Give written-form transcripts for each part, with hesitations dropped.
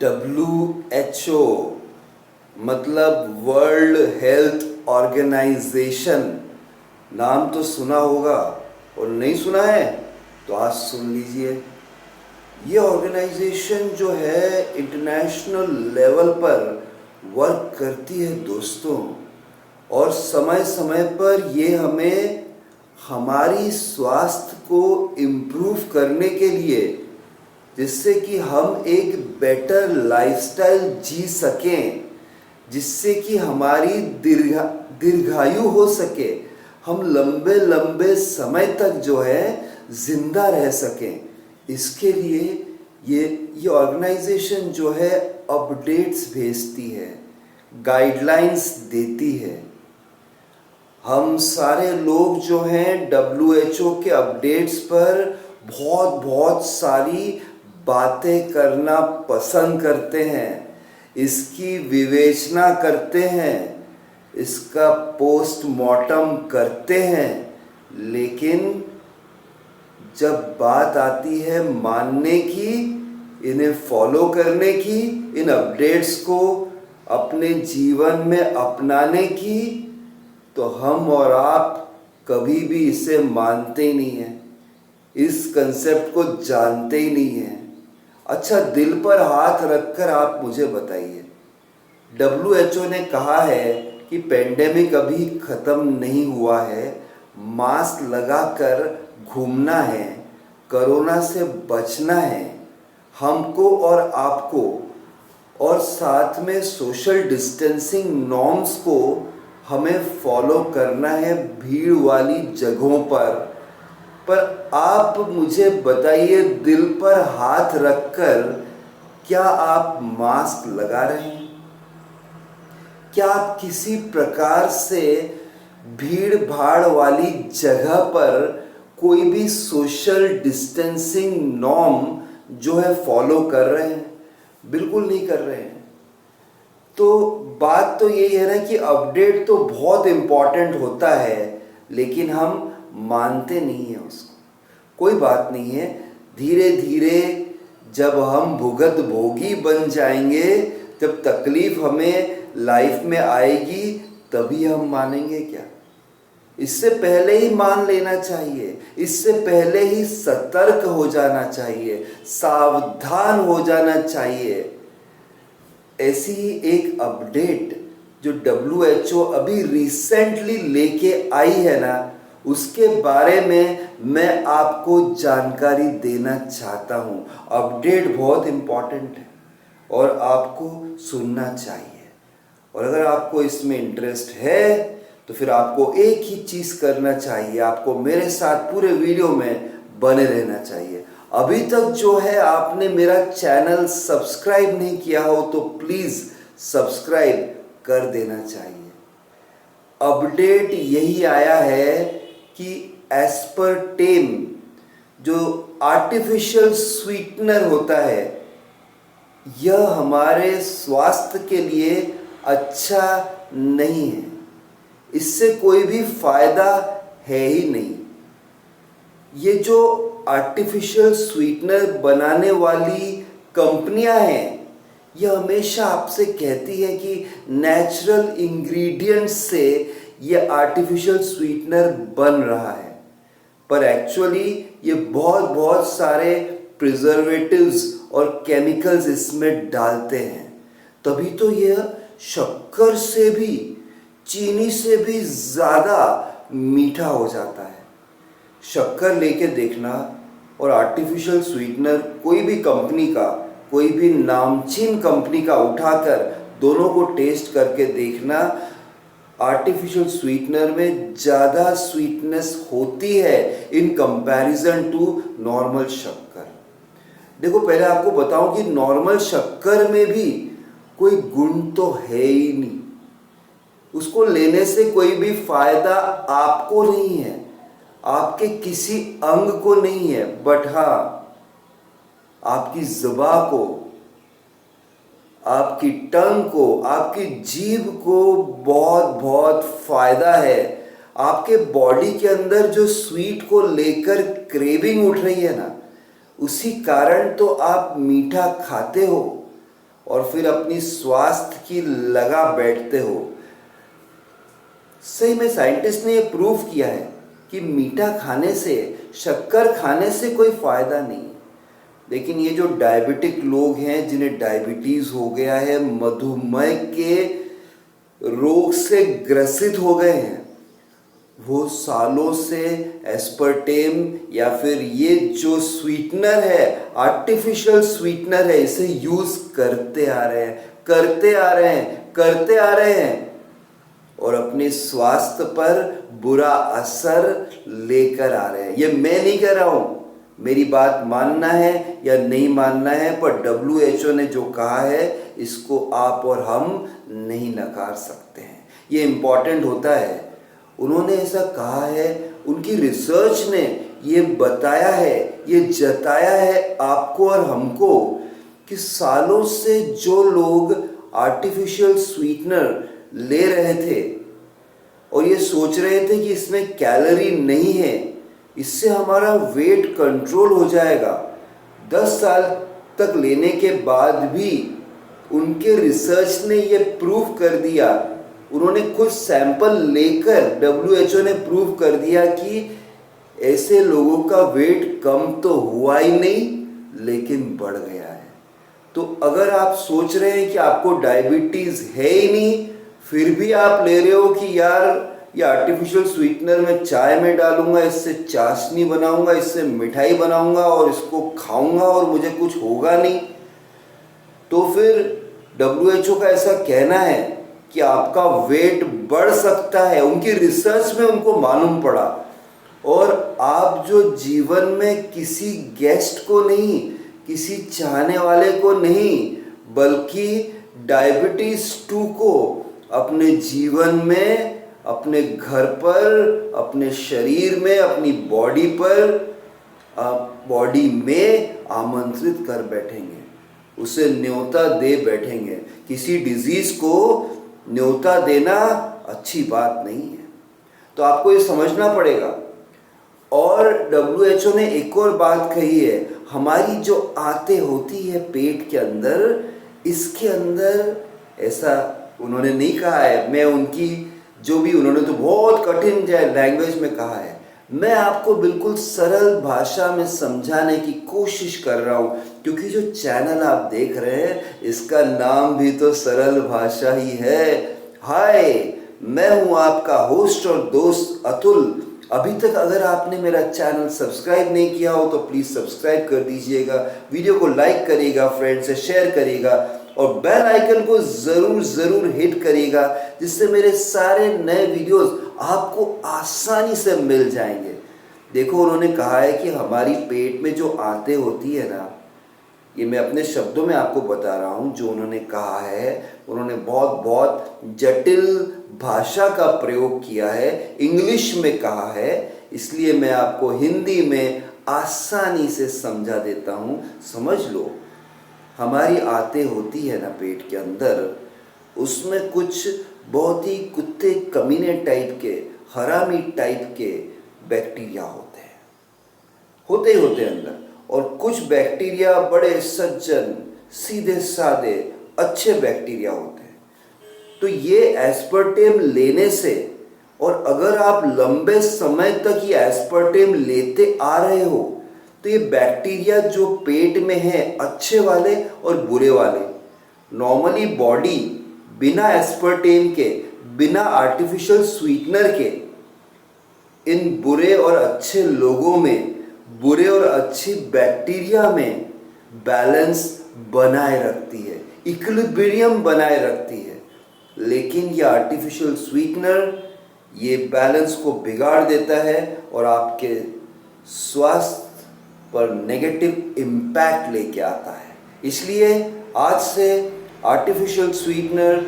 WHO मतलब world health organisation, नाम तो सुना होगा और नहीं सुना है तो आज सुन लीजिए। ये ऑर्गेनाइजेशन जो है इंटरनेशनल लेवल पर वर्क करती है दोस्तों, और समय समय पर ये हमें हमारी स्वास्थ्य को इम्प्रूव करने के लिए, जिससे कि हम एक बेटर लाइफस्टाइल जी सकें, जिससे कि हमारी दीर्घायु हो सके, हम लंबे लंबे समय तक जो है जिंदा रह सकें, इसके लिए ये ऑर्गेनाइजेशन जो है अपडेट्स भेजती है, गाइडलाइंस देती है। हम सारे लोग जो हैं WHO के अपडेट्स पर बहुत सारी बातें करना पसंद करते हैं, इसकी विवेचना करते हैं, इसका पोस्टमार्टम करते हैं, लेकिन जब बात आती है मानने की, इन्हें फॉलो करने की, इन अपडेट्स को अपने जीवन में अपनाने की, तो हम और आप कभी भी इसे मानते ही नहीं हैं, इस कंसेप्ट को जानते ही नहीं हैं। अच्छा, दिल पर हाथ रखकर आप मुझे बताइए, WHO ने कहा है कि पेंडेमिक अभी ख़त्म नहीं हुआ है, मास्क लगाकर घूमना है, कोरोना से बचना है हमको और आपको, और साथ में सोशल डिस्टेंसिंग नॉर्म्स को हमें फॉलो करना है भीड़ वाली जगहों पर आप मुझे बताइए, दिल पर हाथ रखकर क्या आप मास्क लगा रहे हैं? क्या आप किसी प्रकार से भीड़ भाड़ वाली जगह पर कोई भी सोशल डिस्टेंसिंग नॉर्म जो है फॉलो कर रहे हैं? बिल्कुल नहीं कर रहे हैं। तो बात तो यही है ना कि अपडेट तो बहुत इम्पॉर्टेंट होता है, लेकिन हम मानते नहीं हैं उसको। कोई बात नहीं है, धीरे धीरे जब हम भुगत भोगी बन जाएंगे, जब तकलीफ हमें लाइफ में आएगी, तभी हम मानेंगे क्या? इससे पहले ही मान लेना चाहिए, इससे पहले ही सतर्क हो जाना चाहिए, सावधान हो जाना चाहिए। ऐसी ही एक अपडेट जो WHO अभी रिसेंटली लेके आई है ना, उसके बारे में मैं आपको जानकारी देना चाहता हूँ। अपडेट बहुत इम्पॉर्टेंट है और आपको सुनना चाहिए, और अगर आपको इसमें इंटरेस्ट है तो फिर आपको एक ही चीज़ करना चाहिए, आपको मेरे साथ पूरे वीडियो में बने रहना चाहिए। अभी तक जो है आपने मेरा चैनल सब्सक्राइब नहीं किया हो तो प्लीज़ सब्सक्राइब कर देना चाहिए। अपडेट यही आया है कि एस्पर्टेम जो आर्टिफिशियल स्वीटनर होता है, यह हमारे स्वास्थ्य के लिए अच्छा नहीं है, इससे कोई भी फायदा है ही नहीं। ये जो आर्टिफिशियल स्वीटनर बनाने वाली कंपनियां हैं, यह हमेशा आपसे कहती है कि नेचुरल इंग्रेडिएंट्स से ये आर्टिफिशियल स्वीटनर बन रहा है, पर एक्चुअली ये बहुत सारे प्रिजर्वेटिव्स और केमिकल्स इसमें डालते हैं, तभी तो यह शक्कर से भी, चीनी से भी ज़्यादा मीठा हो जाता है। शक्कर लेके देखना और आर्टिफिशियल स्वीटनर कोई भी कंपनी का, कोई भी नामचीन कंपनी का उठाकर दोनों को टेस्ट करके देखना, आर्टिफिशियल स्वीटनर में ज़्यादा स्वीटनेस होती है इन कंपैरिजन टू नॉर्मल शक्कर। देखो, पहले आपको बताऊं कि नॉर्मल शक्कर में भी कोई गुण तो है ही नहीं, उसको लेने से कोई भी फायदा आपको नहीं है, आपके किसी अंग को नहीं है, बट हाँ आपकी ज़ुबान को, आपकी टंग को, आपकी जीभ को बहुत फायदा है। आपके बॉडी के अंदर जो स्वीट को लेकर क्रेविंग उठ रही है ना, उसी कारण तो आप मीठा खाते हो। और फिर अपनी स्वास्थ्य की लगा बैठते हो। सही में साइंटिस्ट ने ये प्रूव किया है कि मीठा खाने से, शक्कर खाने से कोई फायदा नहीं है। लेकिन ये जो डायबिटिक लोग हैं, जिन्हें डायबिटीज हो गया है, मधुमेह के रोग से ग्रसित हो गए हैं, वो सालों से एस्पर्टेम या फिर ये जो स्वीटनर है, आर्टिफिशियल स्वीटनर है, इसे यूज करते आ रहे हैं, करते आ रहे हैं और अपने स्वास्थ्य पर बुरा असर लेकर आ रहे हैं। ये मैं नहीं कह रहा हूं, मेरी बात मानना है या नहीं मानना है, पर WHO ने जो कहा है इसको आप और हम नहीं नकार सकते हैं। ये इम्पॉर्टेंट होता है। उन्होंने ऐसा कहा है, उनकी रिसर्च ने ये बताया है, ये जताया है आपको और हमको कि सालों से जो लोग आर्टिफिशियल स्वीटनर ले रहे थे और ये सोच रहे थे कि इसमें कैलोरी नहीं है, इससे हमारा वेट कंट्रोल हो जाएगा, 10 साल तक लेने के बाद भी उनके रिसर्च ने ये प्रूव कर दिया। उन्होंने कुछ सैंपल लेकर WHO ने प्रूव कर दिया कि ऐसे लोगों का वेट कम तो हुआ ही नहीं, लेकिन बढ़ गया है। तो अगर आप सोच रहे हैं कि आपको डायबिटीज है ही नहीं, फिर भी आप ले रहे हो कि यार ये आर्टिफिशियल स्वीटनर मैं चाय में डालूंगा, इससे चाशनी बनाऊंगा, इससे मिठाई बनाऊंगा और इसको खाऊंगा और मुझे कुछ होगा नहीं, तो फिर WHO का ऐसा कहना है कि आपका वेट बढ़ सकता है। उनकी रिसर्च में उनको मालूम पड़ा। और आप जो जीवन में किसी गेस्ट को नहीं, किसी चाहने वाले को नहीं, बल्कि डायबिटीज 2 को अपने जीवन में, अपने घर पर, अपने शरीर में, अपनी बॉडी में आमंत्रित कर बैठेंगे, उसे न्योता दे बैठेंगे। किसी डिजीज को न्योता देना अच्छी बात नहीं है, तो आपको ये समझना पड़ेगा। और WHO ने एक और बात कही है, हमारी जो आंतें होती है पेट के अंदर, इसके अंदर ऐसा उन्होंने नहीं कहा है, मैं उनकी जो भी, उन्होंने तो बहुत कठिन लैंग्वेज में कहा है, मैं आपको बिल्कुल सरल भाषा में समझाने की कोशिश कर रहा हूँ, क्योंकि जो चैनल आप देख रहे हैं इसका नाम भी तो सरल भाषा ही है। हाय, मैं हूँ आपका होस्ट और दोस्त अतुल। अभी तक अगर आपने मेरा चैनल सब्सक्राइब नहीं किया हो तो प्लीज़ सब्सक्राइब कर दीजिएगा, वीडियो को लाइक करिएगा, फ्रेंड से शेयर करिएगा और बेल आइकन को ज़रूर हिट करिएगा, जिससे मेरे सारे नए वीडियोस आपको आसानी से मिल जाएंगे। देखो, उन्होंने कहा है कि हमारी पेट में जो आंतें होती है ना, ये मैं अपने शब्दों में आपको बता रहा हूँ, जो उन्होंने कहा है, उन्होंने बहुत जटिल भाषा का प्रयोग किया है, इंग्लिश में कहा है, इसलिए मैं आपको हिंदी में आसानी से समझा देता हूँ, समझ लो। हमारी आंतें होती है ना पेट के अंदर, उसमें कुछ बहुत ही कुत्ते कमीने टाइप के, हरामी टाइप के बैक्टीरिया होते ही अंदर, और कुछ बैक्टीरिया बड़े सज्जन, सीधे साधे, अच्छे बैक्टीरिया होते हैं। तो ये एस्पर्टेम लेने से, और अगर आप लंबे समय तक ये एस्पर्टेम लेते आ रहे हो, तो ये बैक्टीरिया जो पेट में है, अच्छे वाले और बुरे वाले, नॉर्मली बॉडी बिना एस्पर्टेम के, बिना आर्टिफिशियल स्वीटनर के, इन बुरे और अच्छे लोगों में, बुरे और अच्छी बैक्टीरिया में बैलेंस बनाए रखती है, इक्विलिब्रियम बनाए रखती है। लेकिन ये आर्टिफिशियल स्वीटनर ये बैलेंस को बिगाड़ देता है और आपके स्वास्थ्य पर नेगेटिव इम्पैक्ट लेके आता है। इसलिए आज से आर्टिफिशियल स्वीटनर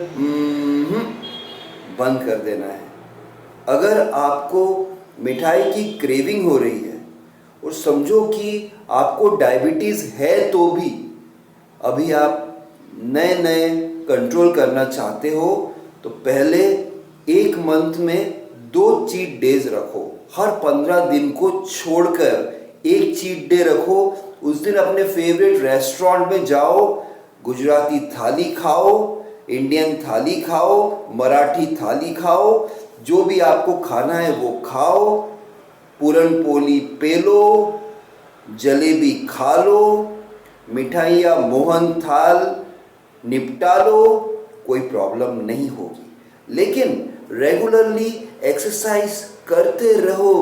बंद कर देना है। अगर आपको मिठाई की क्रेविंग हो रही है और समझो कि आपको डायबिटीज़ है, तो भी अभी आप नए कंट्रोल करना चाहते हो, तो पहले 1 मंथ में 2 चीट डेज रखो। हर 15 दिन को छोड़कर 1 चीट डे रखो। उस दिन अपने फेवरेट रेस्टोरेंट में जाओ, गुजराती थाली खाओ, इंडियन थाली खाओ, मराठी थाली खाओ, जो भी आपको खाना है वो खाओ, पूरन पोली पे लो, जलेबी खा लो, मिठाइयाँ मोहन थाल निपटा लो, कोई प्रॉब्लम नहीं होगी। लेकिन रेगुलरली एक्सरसाइज करते रहो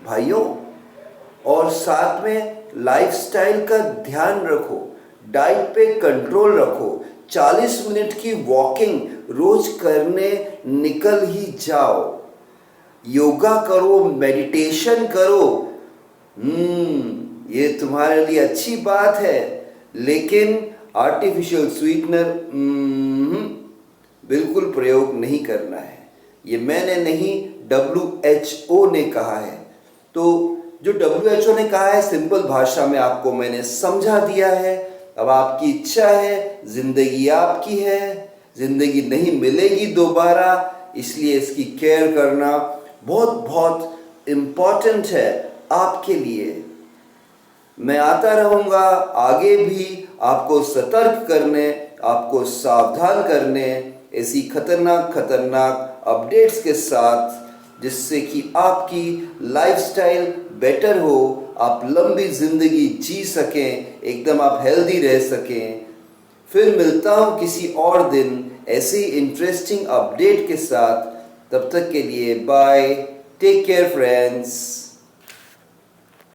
भाइयों, और साथ में लाइफस्टाइल का ध्यान रखो, डाइट पे कंट्रोल रखो, 40 मिनट की वॉकिंग रोज करने निकल ही जाओ, योगा करो, मेडिटेशन करो। ये तुम्हारे लिए अच्छी बात है, लेकिन आर्टिफिशियल स्वीटनर बिल्कुल प्रयोग नहीं करना है। ये मैंने नहीं, WHO ने कहा है। तो जो WHO ने कहा है सिंपल भाषा में आपको मैंने समझा दिया है। अब आपकी इच्छा है, जिंदगी आपकी है, जिंदगी नहीं मिलेगी दोबारा, इसलिए इसकी केयर करना बहुत बहुत इम्पॉर्टेंट है आपके लिए। मैं आता रहूँगा आगे भी आपको सतर्क करने, आपको सावधान करने, ऐसी खतरनाक खतरनाक अपडेट्स के साथ, जिससे कि आपकी लाइफस्टाइल बेटर हो, आप लंबी ज़िंदगी जी सकें, एकदम आप हेल्दी रह सकें। फिर मिलता हूँ किसी और दिन ऐसे ही इंटरेस्टिंग अपडेट के साथ। तब तक के लिए बाय, टेक केयर फ्रेंड्स।